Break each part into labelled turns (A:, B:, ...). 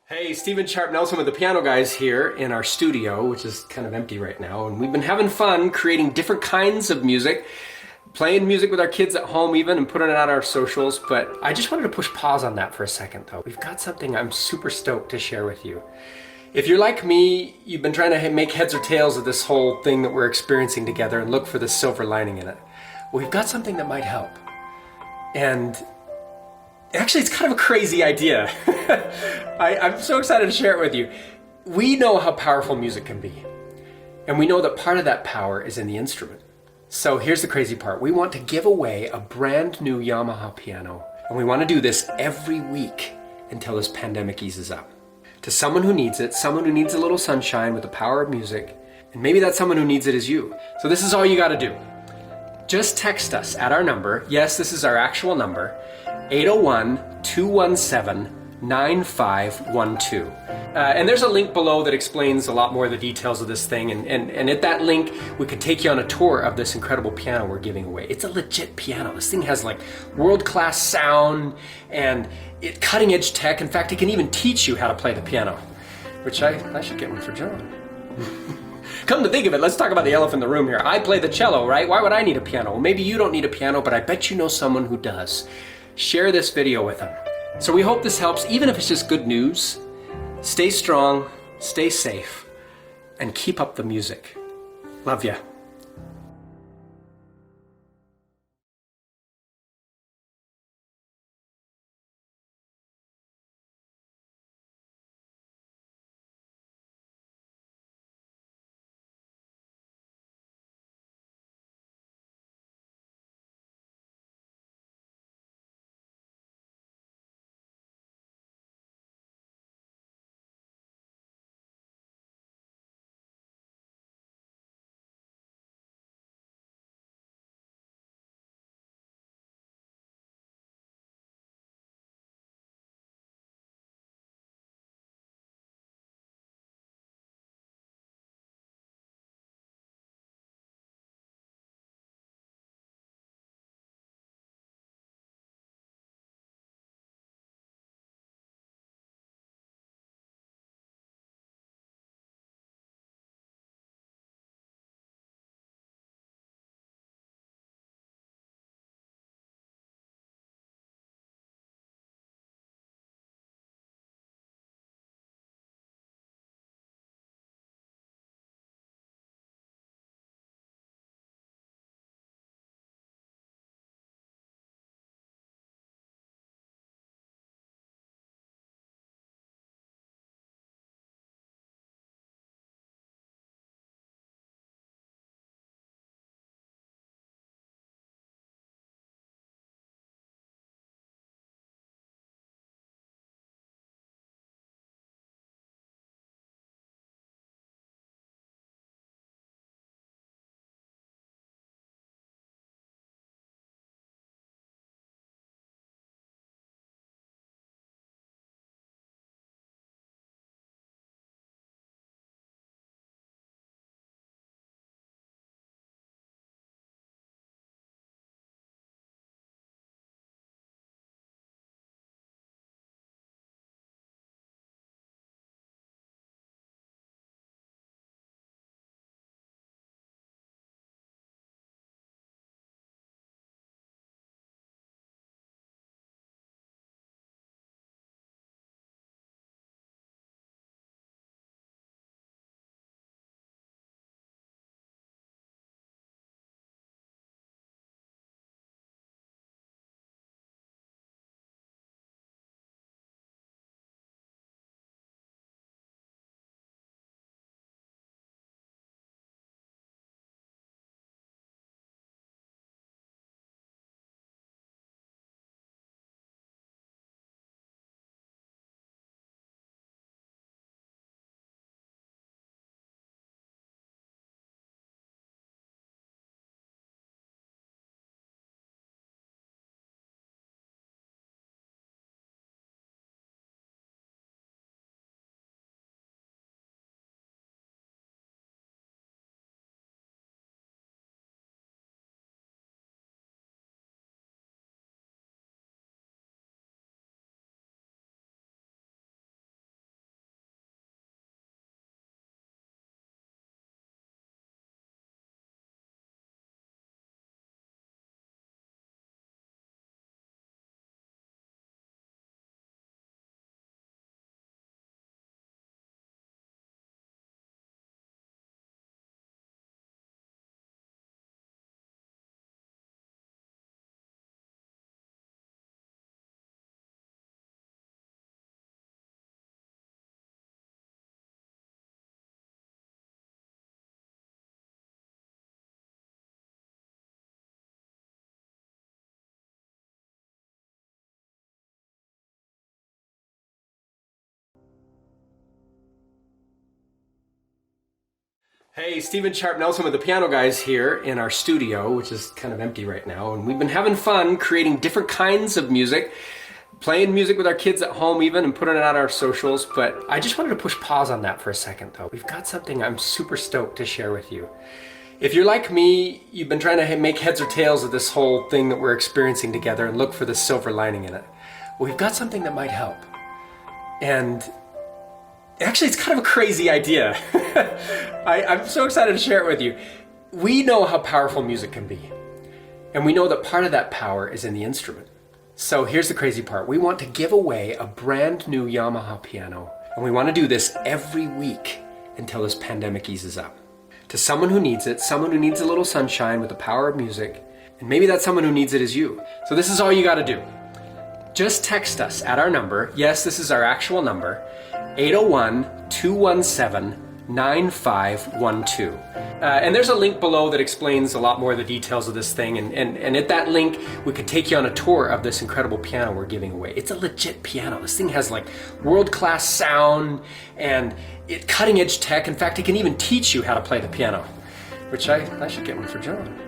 A: Hey, Stephen Sharp Nelson with the Piano Guys here in our studio, which is kind of empty right now. And we've been having fun creating different kinds of music, playing music with our kids at home even, and putting it on our socials. But I just wanted to push pause on that for a second though. We've got something I'm super stoked to share with you. If you're like me, you've been trying to make heads or tails of this whole thing that we're experiencing together and look for the silver lining in it. Well, we've got something that might help. And actually, it's kind of a crazy idea. I'm so excited to share it with you. We know how powerful music can be. And we know that part of that power is in the instrument. So here's the crazy part. We want to give away a brand new Yamaha piano. And we want to do this every week until this pandemic eases up. To someone who needs it, someone who needs a little sunshine with the power of music. And maybe that someone who needs it is you. So this is all you got to do. Just text us at our number. Yes, this is our actual number. 801-217-9512. And there's a link below that explains a lot more of the details of this thing. And at that link, we could take you on a tour of this incredible piano we're giving away. It's a legit piano. This thing has like world-class sound and cutting-edge tech. In fact, it can even teach you how to play the piano, which I should get one for John. Come to think of it, let's talk about the elephant in the room here. I play the cello, right? Why would I need a piano? Well, maybe you don't need a piano, but I bet you know someone who does. Share this video with them. So we hope this helps, even if it's just good news. Stay strong, stay safe, and keep up the music. Love ya. Hey, Stephen Sharp Nelson with the Piano Guys here in our studio, which is kind of empty right now. And we've been having fun creating different kinds of music, playing music with our kids at home even, and putting it on our socials. But I just wanted to push pause on that for a second though. We've got something I'm super stoked to share with you. If you're like me, you've been trying to make heads or tails of this whole thing that we're experiencing together and look for the silver lining in it. Well, we've got something that might help. And actually, it's kind of a crazy idea. I'm so excited to share it with you. We know how powerful music can be. And we know that part of that power is in the instrument. So here's the crazy part. We want to give away a brand new Yamaha piano. And we want to do this every week until this pandemic eases up. To someone who needs it, someone who needs a little sunshine with the power of music. And maybe that someone who needs it is you. So this is all you got to do. Just text us at our number. Yes, this is our actual number. 801-217-9512. And there's a link below that explains a lot more of the details of this thing. And at that link, we could take you on a tour of this incredible piano we're giving away. It's a legit piano. This thing has like world-class sound and cutting-edge tech. In fact, it can even teach you how to play the piano, which I should get one for John.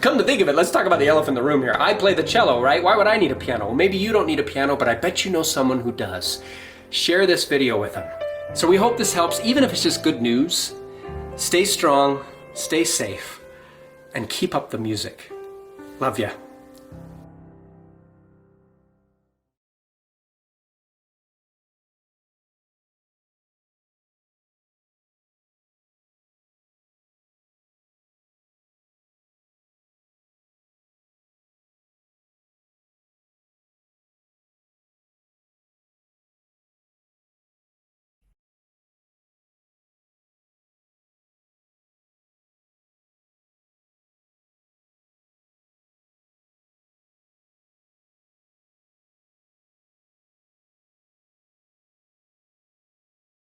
A: Come to think of it, let's talk about the elephant in the room here. I play the cello, right? Why would I need a piano? Well, maybe you don't need a piano, but I bet you know someone who does. Share this video with them. So we hope this helps, even if it's just good news. Stay strong, stay safe, and keep up the music. Love ya.